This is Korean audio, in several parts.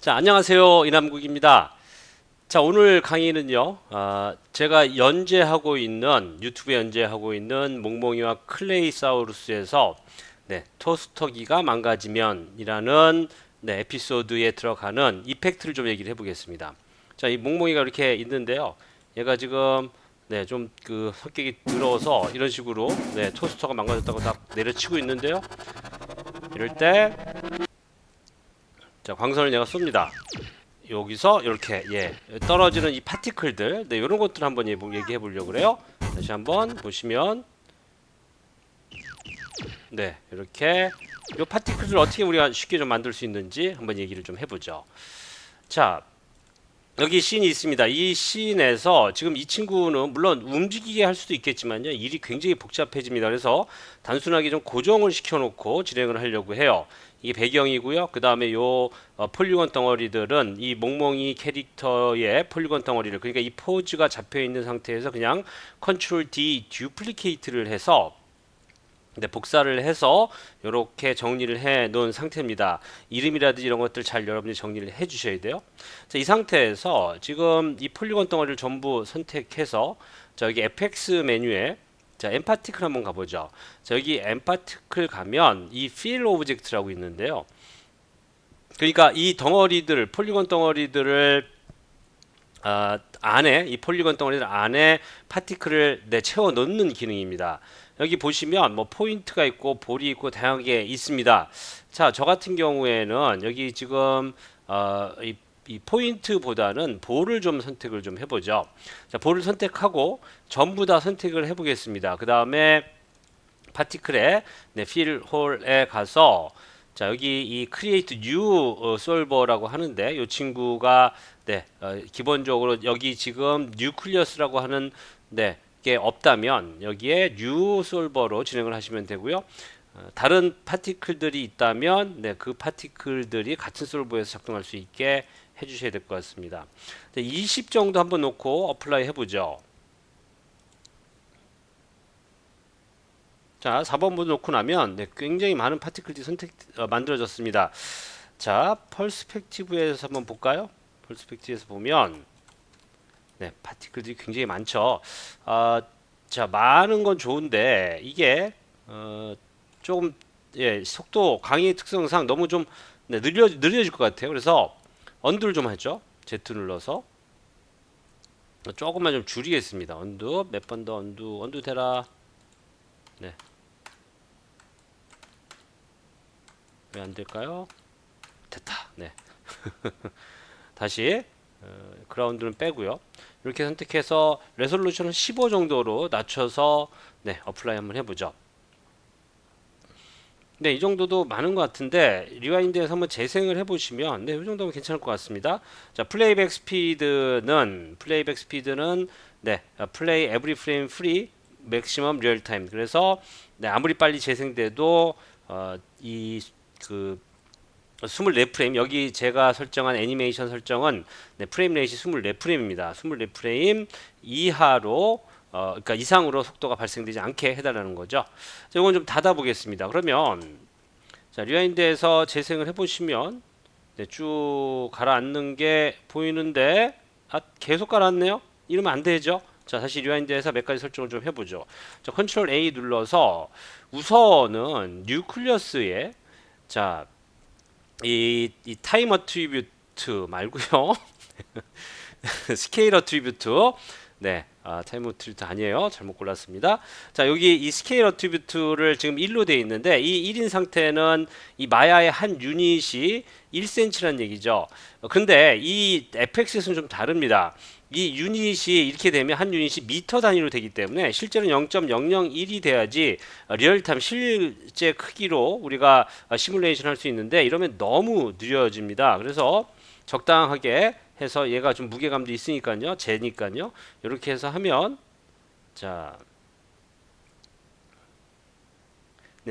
자, 안녕하세요. 이남국입니다. 자, 오늘 강의는요, 제가 연재하고 있는, 유튜브에 연재하고 있는 몽몽이와 클레이사우루스에서, 토스터기가 망가지면이라는, 에피소드에 들어가는 이펙트를 좀 얘기를 해보겠습니다. 자, 이 몽몽이가 이렇게 있는데요. 얘가 지금, 좀 그 성격이 더러워서 이런 식으로, 토스터가 망가졌다고 딱 내려치고 있는데요. 이럴 때, 자, 광선을 얘가 쏩니다. 여기서 이렇게 떨어지는 이 파티클들 이런 것들 한번 얘기해 보려고 그래요. 다시 한번 보시면 이렇게 이 파티클을 어떻게 우리가 쉽게 좀 만들 수 있는지 한번 얘기를 좀 해보죠. 자, 여기 씬이 있습니다. 이 씬에서 지금 이 친구는 물론 움직이게 할 수도 있겠지만요, 일이 굉장히 복잡해집니다. 그래서 단순하게 좀 고정을 시켜놓고 진행을 하려고 해요. 이게 배경이고요. 그 다음에 요 폴리곤 덩어리들은 이 몽몽이 캐릭터의 폴리곤 덩어리를, 그러니까 이 포즈가 잡혀 있는 상태에서 그냥 컨트롤 D 듀플리케이트를 해서 복사를 해서 이렇게 정리를 해 놓은 상태입니다. 이름이라든지 이런 것들 잘 여러분이 정리를 해 주셔야 돼요. 자, 이 상태에서 지금 이 폴리곤 덩어리를 전부 선택해서 자, 여기 FX 메뉴에 자, 엠파티클 한번 가보죠. 자, 여기 엠파티클 가면 이 필 오브젝트라고 있는데요. 그러니까 이 덩어리들, 폴리곤 덩어리들을 안에 이 폴리곤 덩어리들 안에 파티클을 채워 넣는 기능입니다. 여기 보시면 뭐 포인트가 있고 볼이 있고 다양하게 있습니다. 자, 저 같은 경우에는 여기 지금 이 포인트보다는 볼을 좀 선택을 좀 해보죠. 자, 볼을 선택하고 전부 다 선택을 해보겠습니다. 그 다음에 파티클에 필 홀에 가서 자, 여기 이 create new solver라고 하는데 이 친구가 기본적으로 여기 지금 nucleus라고 하는 게 없다면 여기에 new solver로 진행을 하시면 되고요. 다른 파티클들이 있다면 그 파티클들이 같은 솔버에서 작동할 수 있게 해주셔야 될 것 같습니다. 20 정도 한번 놓고 어플라이 해보죠. 자, 4번부 놓고 나면 굉장히 많은 파티클들이 만들어졌습니다. 자, 펄스펙티브에서 한번 볼까요? 펄스펙티브에서 보면 파티클들이 굉장히 많죠. 자, 많은 건 좋은데 이게 조금 속도 강의 특성상 너무 좀 느려질 것 같아요. 그래서 언두를 좀 하죠. Z 눌러서 조금만 좀 줄이겠습니다. 언두 몇 번 더 언두 되라. 네. 왜 안 될까요? 됐다. 네. 다시 그라운드는 빼고요. 이렇게 선택해서 레솔루션을 15 정도로 낮춰서 어플라이 한번 해보죠. 이 정도도 많은 것 같은데 리와인드에서 한번 재생을 해보시면 이 정도면 괜찮을 것 같습니다. 자, 플레이백 스피드는 플레이 에브리 프레임 프리 맥시멈 리얼 타임. 그래서 아무리 빨리 재생돼도 이그 24프레임, 여기 제가 설정한 애니메이션 설정은 프레임 레이시 24프레임입니다. 24프레임 이하로 그러니까 이상으로 속도가 발생되지 않게 해달라는 거죠. 자, 이건 좀 닫아 보겠습니다. 그러면 자, 리와인드에서 재생을 해보시면 쭉 가라앉는 게 보이는데 계속 가라앉네요. 이러면 안 되죠. 자, 다시 리와인드에서 몇 가지 설정을 좀 해보죠. 자, 컨트롤 A 눌러서 우선은 뉴클리어스에 자, 이 타임 어트리뷰트 말고요. 스케일 어트리뷰트. 타임 어트리뷰트 아니에요. 잘못 골랐습니다. 자, 여기 이 스케일 어트리뷰트를 지금 1로 되어 있는데 이 1인 상태는 이 마야의 한 유닛이 1cm라는 얘기죠. 근데 이 FX에서는 좀 다릅니다. 이 유닛이 이렇게 되면 한 유닛이 미터 단위로 되기 때문에 실제로는 0.001이 돼야지 리얼타임 실제 크기로 우리가 시뮬레이션 할 수 있는데 이러면 너무 느려집니다. 그래서 적당하게 해서 얘가 좀 무게감도 있으니까요. 재니까요. 이렇게 해서 하면 자,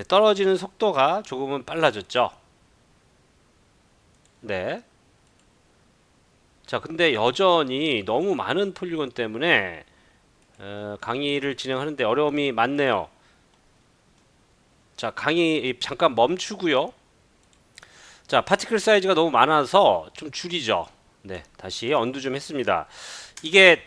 떨어지는 속도가 조금은 빨라졌죠. 네. 자, 근데 여전히 너무 많은 폴리곤 때문에 강의를 진행하는데 어려움이 많네요. 자, 강의 잠깐 멈추고요. 자, 파티클 사이즈가 너무 많아서 좀 줄이죠. 네, 다시 언두 좀 했습니다. 이게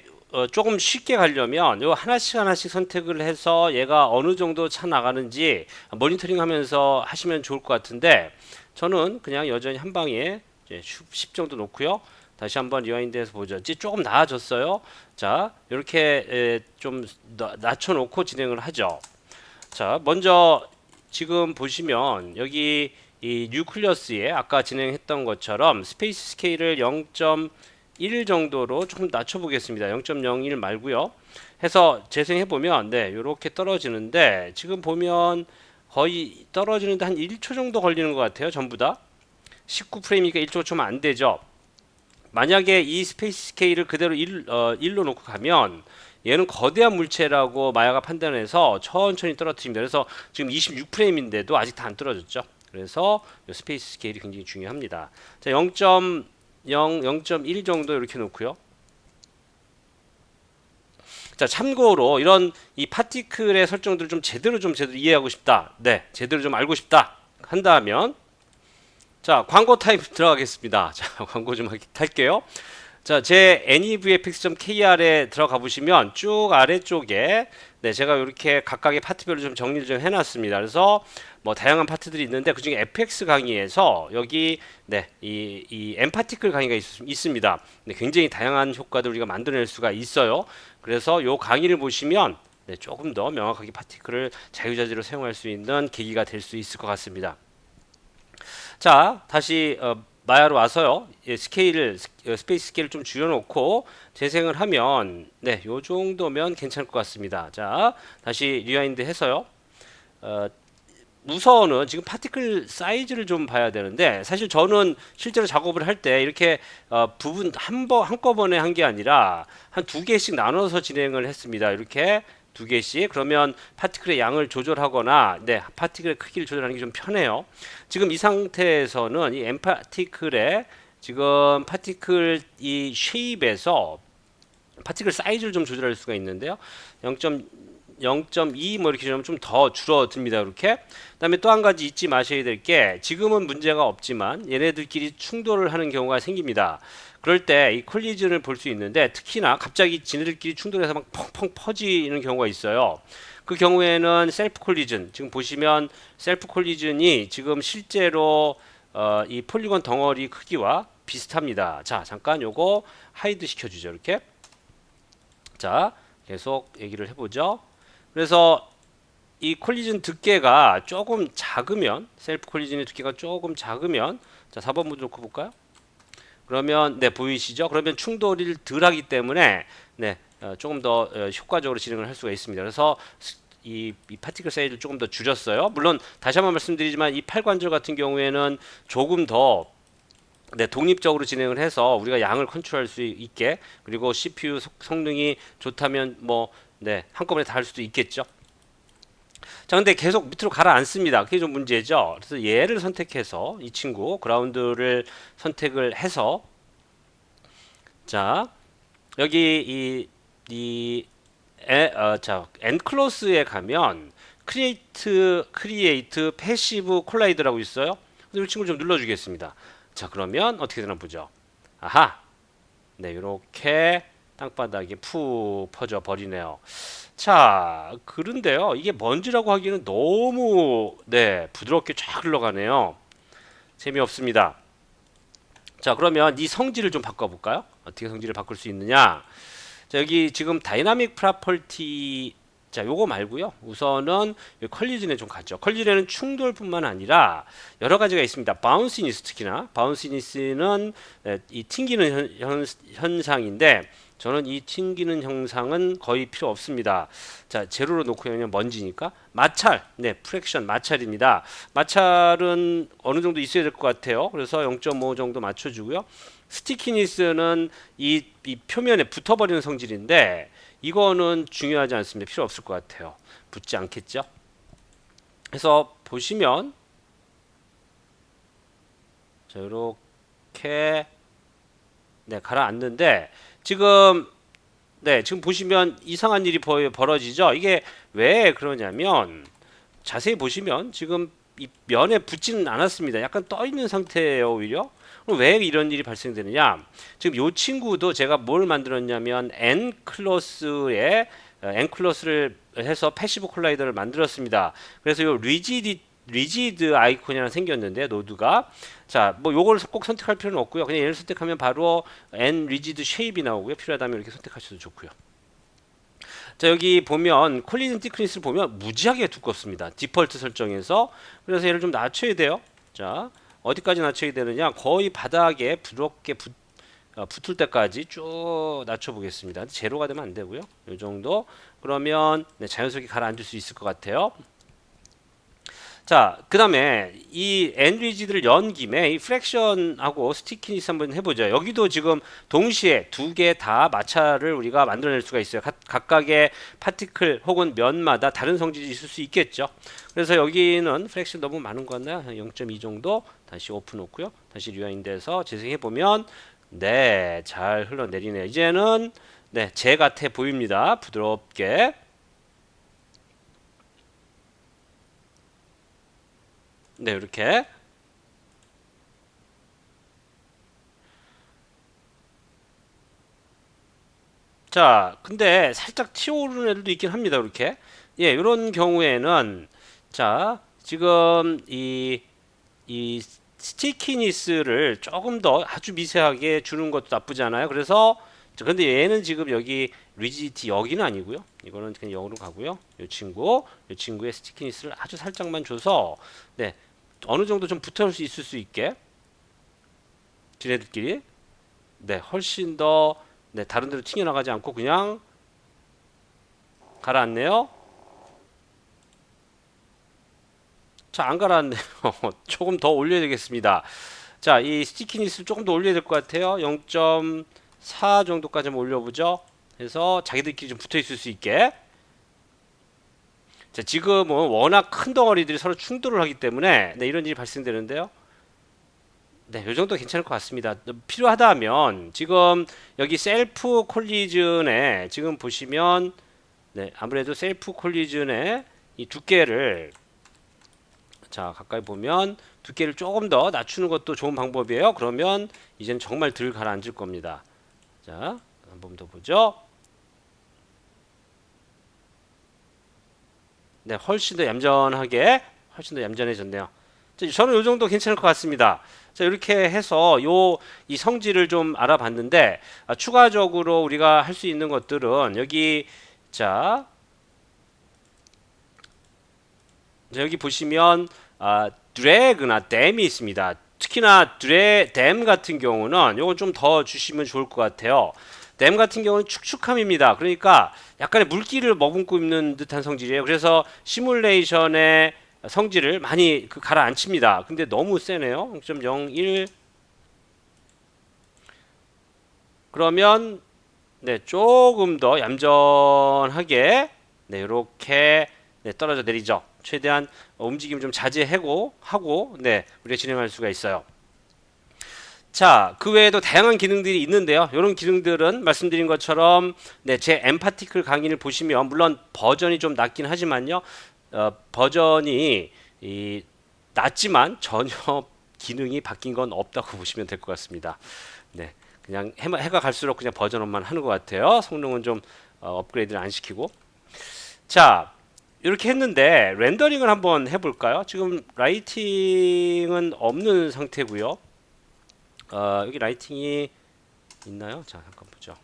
조금 쉽게 가려면 요 하나씩 하나씩 선택을 해서 얘가 어느 정도 차 나가는지 모니터링 하면서 하시면 좋을 것 같은데, 저는 그냥 여전히 한 방에 이제 10 정도 놓고요. 다시 한번 리와인드해서 보죠. 이제 조금 나아졌어요. 자, 이렇게 좀 낮춰놓고 진행을 하죠. 자, 먼저 지금 보시면 여기 이 뉴클리어스에 아까 진행했던 것처럼 스페이스 스케일을 0.1 정도로 조금 낮춰 보겠습니다. 0.01 말고요. 해서 재생해 보면 네, 이렇게 떨어지는데, 지금 보면 거의 떨어지는데 한 1초 정도 걸리는 것 같아요. 전부 다 19프레임이니까 1초 좀 안 되죠. 만약에 이 스페이스 스케일을 그대로 1로 놓고 가면 얘는 거대한 물체라고 마야가 판단해서 천천히 떨어뜨립니다. 그래서 지금 26프레임인데도 아직 다 안 떨어졌죠. 그래서 이 스페이스 스케일이 굉장히 중요합니다. 자, 0.0, 0.1 정도 이렇게 놓고요. 자, 참고로 이런 이 파티클의 설정들을 좀 제대로 이해하고 싶다. 네, 제대로 좀 알고 싶다. 한다면 자, 광고 타임 들어가겠습니다. 자, 광고 좀 할게요. 자, 제 nevfx.kr에 들어가 보시면 쭉 아래쪽에 네, 제가 이렇게 각각의 파트별로 좀 정리를 좀 해놨습니다. 그래서 뭐 다양한 파트들이 있는데 그중에 fx 강의에서 여기 네, 이 엠파티클 강의가 있습니다. 네, 굉장히 다양한 효과들 우리가 만들어낼 수가 있어요. 그래서 요 강의를 보시면 네, 조금 더 명확하게 파티클을 자유자재로 사용할 수 있는 계기가 될 수 있을 것 같습니다. 자, 다시 마야로 와서요. 예, 스페이스 스케일을 좀 줄여놓고 재생을 하면 네, 요 정도면 괜찮을 것 같습니다. 자, 다시 리와인드 해서요. 우선은 지금 파티클 사이즈를 좀 봐야 되는데, 사실 저는 실제로 작업을 할 때 이렇게 부분 한꺼번에 한 게 아니라 한 두 개씩 나눠서 진행을 했습니다. 이렇게 두 개씩. 그러면 파티클의 양을 조절하거나 네, 파티클의 크기를 조절하는 게 좀 편해요. 지금 이 상태에서는 이 엠파티클의 지금 파티클 이 쉐입에서 파티클 사이즈를 좀 조절할 수가 있는데요. 0.2 뭐 이렇게 좀 더 줄어듭니다. 이렇게. 그다음에 또 한 가지 잊지 마셔야 될 게, 지금은 문제가 없지만 얘네들끼리 충돌을 하는 경우가 생깁니다. 그럴 때 이 콜리전을 볼 수 있는데, 특히나 갑자기 지네들끼리 충돌해서 막 펑펑 퍼지는 경우가 있어요. 그 경우에는 셀프 콜리전, 지금 보시면 셀프 콜리전이 지금 실제로 이 폴리곤 덩어리 크기와 비슷합니다. 자, 잠깐 요거 하이드 시켜주죠. 이렇게. 자, 계속 얘기를 해보죠. 그래서 이 콜리전 두께가 조금 작으면, 셀프 콜리전의 두께가 조금 작으면, 자, 4번 모드 놓고 볼까요? 그러면 네, 보이시죠? 그러면 충돌을 덜 하기 때문에 네, 조금 더 효과적으로 진행을 할 수가 있습니다. 그래서 이 파티클 사이즈를 조금 더 줄였어요. 물론 다시 한번 말씀드리지만 이 팔관절 같은 경우에는 조금 더 네, 독립적으로 진행을 해서 우리가 양을 컨트롤할 수 있게, 그리고 CPU 성능이 좋다면 뭐 네, 한꺼번에 다 할 수도 있겠죠. 자, 근데 계속 밑으로 가라앉습니다. 그게 좀 문제죠. 그래서 얘를 선택해서 이 친구 그라운드를 선택을 해서, 자, 여기 자, 엔클로스에 가면 크리에이트 패시브 콜라이드라고 있어요. 이 친구를 좀 눌러주겠습니다. 자, 그러면 어떻게 되나 보죠. 아하, 네, 이렇게 땅바닥에 푹 퍼져 버리네요. 자, 그런데요, 이게 먼지라고 하기에는 너무 네, 부드럽게 쫙 흘러가네요. 재미없습니다. 자, 그러면 이 성질을 좀 바꿔볼까요? 어떻게 성질을 바꿀 수 있느냐? 자, 여기 지금 다이나믹 프로퍼티, 자, 요거 말고요. 우선은 컬리전에 좀 가죠. 컬리전에는 충돌뿐만 아니라 여러 가지가 있습니다. 바운시니스, 특히나 바운시니스는 이 튕기는 현상인데, 저는 이 튕기는 현상은 거의 필요 없습니다. 자, 제로로 놓고 그냥 먼지니까. 마찰, 네, 프랙션 마찰입니다. 마찰은 어느 정도 있어야 될 것 같아요. 그래서 0.5 정도 맞춰주고요. 스티키니스는 이 표면에 붙어버리는 성질인데, 이거는 중요하지 않습니다. 필요 없을 것 같아요. 붙지 않겠죠? 그래서 보시면 자, 이렇게 네, 가라앉는데, 지금 네, 지금 보시면 이상한 일이 벌어지죠. 이게 왜 그러냐면, 자세히 보시면 지금 이 면에 붙지는 않았습니다. 약간 떠 있는 상태예요, 오히려. 그럼 왜 이런 일이 발생되느냐? 지금 이 친구도 제가 뭘 만들었냐면 N클로스를 해서 패시브 콜라이더를 만들었습니다. 그래서 요 리지드 아이콘이 하나 생겼는데 노드가 자, 뭐 요걸 꼭 선택할 필요는 없고요. 그냥 얘를 선택하면 바로 N 리지드 쉐입이 나오고요. 필요하다면 이렇게 선택하셔도 좋고요. 자, 여기 보면 콜리전 티크니스를 보면 무지하게 두껍습니다. 디폴트 설정에서. 그래서 얘를 좀 낮춰야 돼요. 자, 어디까지 낮춰야 되느냐? 거의 바닥에 부드럽게 붙을 때까지 쭉 낮춰 보겠습니다. 제로가 되면 안 되고요. 이 정도. 그러면 네, 자연스럽게 가라앉을 수 있을 것 같아요. 자, 그 다음에 이 엔리지드를 연 김에 이 프랙션하고 스티키니스 한번 해보죠. 여기도 지금 동시에 두 개 다 마찰을 우리가 만들어낼 수가 있어요. 각각의 파티클 혹은 면마다 다른 성질이 있을 수 있겠죠. 그래서 여기는 프랙션 너무 많은 것 같나요? 0.2 정도 다시 오픈 놓고요. 다시 리와인드해서 재생해보면 네, 잘 흘러내리네요. 이제는 네, 재 같아 보입니다. 부드럽게. 네, 이렇게. 자, 근데 살짝 튀어오르는 애들도 있긴 합니다. 이렇게. 예, 이런 경우에는 자, 지금 이 스티키니스를 조금 더 아주 미세하게 주는 것도 나쁘지 않아요. 그래서 근데 얘는 지금 여기 리지디티 여기는 아니고요. 이거는 그냥 0으로 가고요. 이 친구의 스티키니스를 아주 살짝만 줘서 네, 어느 정도 좀 붙을 수 있을 수 있게 지네들끼리 네, 훨씬 더 네, 다른 데로 튕겨나가지 않고 그냥 가라앉네요. 자, 안 가라앉네요. 조금 더 올려야 되겠습니다. 자, 이 스티키니스를 조금 더 올려야 될 것 같아요. 0.4 정도까지 한번 올려보죠. 해서 자기들끼리 좀 붙어 있을 수 있게. 자, 지금은 워낙 큰 덩어리들이 서로 충돌을 하기 때문에 네, 이런 일이 발생되는데요. 네, 요 정도 괜찮을 것 같습니다. 필요하다면 지금 여기 셀프 콜리전에 지금 보시면 네, 아무래도 셀프 콜리전에 이 두께를 자, 가까이 보면 두께를 조금 더 낮추는 것도 좋은 방법이에요. 그러면 이제는 정말 덜 가라앉을 겁니다. 자, 한 번 더 보죠. 네, 훨씬 더 얌전하게, 훨씬 더 얌전해졌네요. 자, 저는 이 정도 괜찮을 것 같습니다. 자, 이렇게 해서 이 성질을 좀 알아봤는데, 추가적으로 우리가 할 수 있는 것들은 여기, 자, 여기 보시면, 드래그나 댐이 있습니다. 특히나 댐 같은 경우는 요거 좀 더 주시면 좋을 것 같아요. 댐 같은 경우는 축축함입니다. 그러니까 약간의 물기를 머금고 있는 듯한 성질이에요. 그래서 시뮬레이션의 성질을 많이 가라앉힙니다. 근데 너무 세네요. 0.01 그러면 네, 조금 더 얌전하게 네, 이렇게 네, 떨어져 내리죠. 최대한 움직임 좀 자제하고 네, 우리가 진행할 수가 있어요. 자, 그 외에도 다양한 기능들이 있는데요. 이런 기능들은 말씀드린 것처럼 네, 제 엠파티클 강의를 보시면 물론 버전이 좀 낮긴 하지만요. 버전이 낮지만 전혀 기능이 바뀐 건 없다고 보시면 될 것 같습니다. 네, 그냥 해가 갈수록 그냥 버전업만 하는 것 같아요. 성능은 좀 업그레이드를 안 시키고. 자, 이렇게 했는데 렌더링을 한번 해볼까요? 지금 라이팅은 없는 상태고요. 여기 라이팅이 있나요? 자, 잠깐 보죠.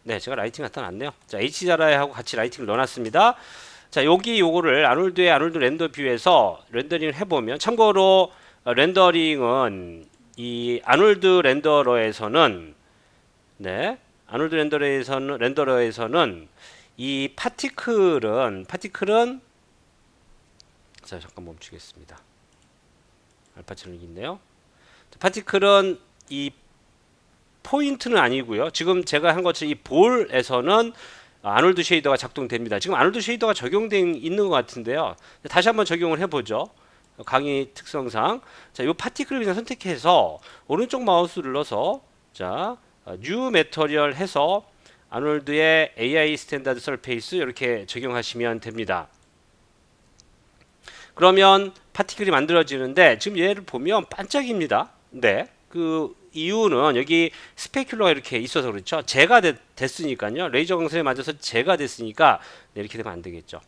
네, 제가 라이팅 갖다 놨네요. 자, H자라하고 같이 라이팅을 넣어놨습니다. 자, 요거를 아놀드 렌더 뷰에서 렌더링을 해보면, 참고로 렌더링은 이 아놀드 렌더러에서는 네, 아놀드 렌더러에서는 이 파티클은 자, 잠깐 멈추겠습니다. 알파처럼 있네요. 파티클은 이 포인트는 아니고요. 지금 제가 한 것처럼 이 볼에서는 아놀드 쉐이더가 작동됩니다. 지금 아놀드 쉐이더가 적용된 있는 것 같은데요. 다시 한번 적용을 해보죠. 강의 특성상 자, 이 파티클을 그냥 선택해서 오른쪽 마우스 눌러서 자, 뉴 매터리얼 해서 아놀드의 AI 스탠다드 서페이스 이렇게 적용하시면 됩니다. 그러면 파티클이 만들어지는데 지금 얘를 보면 반짝입니다. 네. 그 이유는 여기 스페큘러가 이렇게 있어서 그렇죠. 재가 됐으니까요. 레이저 광선에 맞아서 재가 됐으니까 네, 이렇게 되면 안 되겠죠.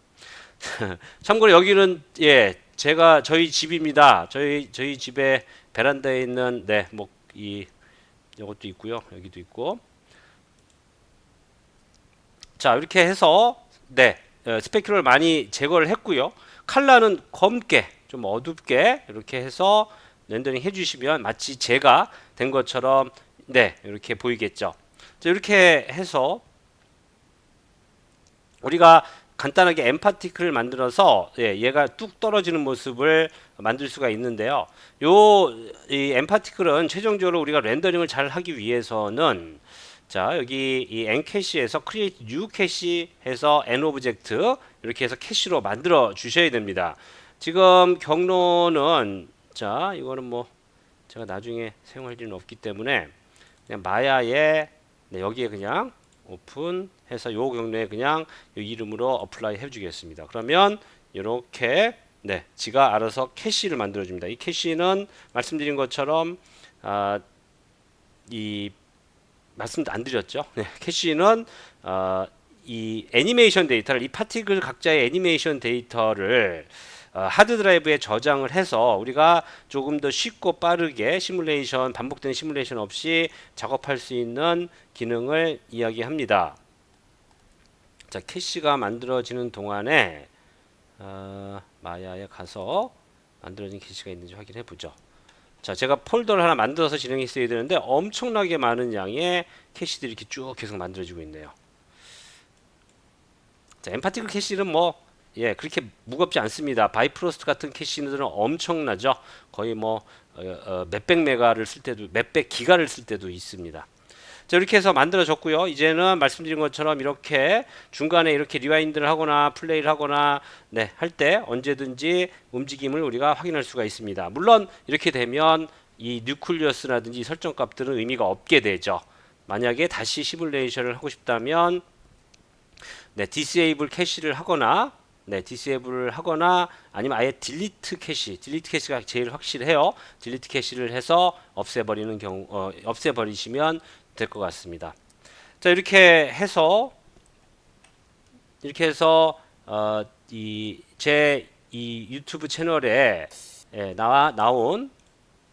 참고로 여기는 예, 제가 저희 집입니다. 저희 집에 베란다에 있는 네, 뭐 이 이것도 있고요. 여기도 있고. 자, 이렇게 해서 네, 스페큘러를 많이 제거를 했고요. 칼라는 검게 좀 어둡게 이렇게 해서 렌더링 해주시면 마치 재가 된 것처럼 네, 이렇게 보이겠죠. 자, 이렇게 해서 우리가 간단하게 엠파티클을 만들어서 예, 얘가 뚝 떨어지는 모습을 만들 수가 있는데요. 이 엠파티클은 최종적으로 우리가 렌더링을 잘 하기 위해서는 자, 여기 이 n캐시에서 create new 캐시 해서 n 오브젝트 이렇게 해서 캐시로 만들어 주셔야 됩니다. 지금 경로는 자, 이거는 뭐 제가 나중에 사용할 일은 없기 때문에 그냥 마야에 네, 여기에 그냥 오픈해서 요 경로에 그냥 요 이름으로 어플라이 해주겠습니다. 그러면 이렇게 네, 지가 알아서 캐시를 만들어 줍니다. 이 캐시는 말씀드린 것처럼 이 말씀 안 드렸죠. 네, 캐시는 이 애니메이션 데이터를 이 파티클 각자의 애니메이션 데이터를 하드 드라이브에 저장을 해서 우리가 조금 더 쉽고 빠르게 시뮬레이션 반복되는 시뮬레이션 없이 작업할 수 있는 기능을 이야기합니다. 자, 캐시가 만들어지는 동안에 마야에 가서 만들어진 캐시가 있는지 확인해 보죠. 자, 제가 폴더를 하나 만들어서 진행했어야 되는데 엄청나게 많은 양의 캐시들이 이렇게 쭉 계속 만들어지고 있네요. 자, 엠파티클 캐시는 뭐 예, 그렇게 무겁지 않습니다. 바이프로스트 같은 캐시들은 엄청나죠. 거의 뭐 몇백 메가를 쓸 때도 몇백 기가를 쓸 때도 있습니다. 자, 이렇게 해서 만들어졌고요. 이제는 말씀드린 것처럼 이렇게 중간에 이렇게 리와인드를 하거나 플레이를 하거나 네, 할 때 언제든지 움직임을 우리가 확인할 수가 있습니다. 물론 이렇게 되면 이 뉴클리어스라든지 설정 값들은 의미가 없게 되죠. 만약에 다시 시뮬레이션을 하고 싶다면 네, 디세이블 캐시를 하거나 네, 디세이블을 하거나 아니면 아예 딜리트 캐시가 제일 확실해요. 딜리트 캐시를 해서 없애버리는 경우 없애버리시면 될 것 같습니다. 자, 이렇게 해서 제 이 유튜브 채널에 나온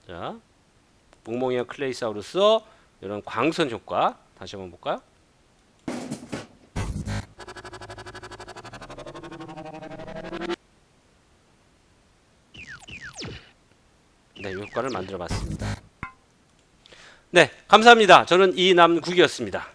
자, 몽몽이와 클레이사우루스 이런 광선 효과 다시 한번 볼까요? 네, 이 효과를 만들어 봤습니다. 네, 감사합니다. 저는 이남국이었습니다.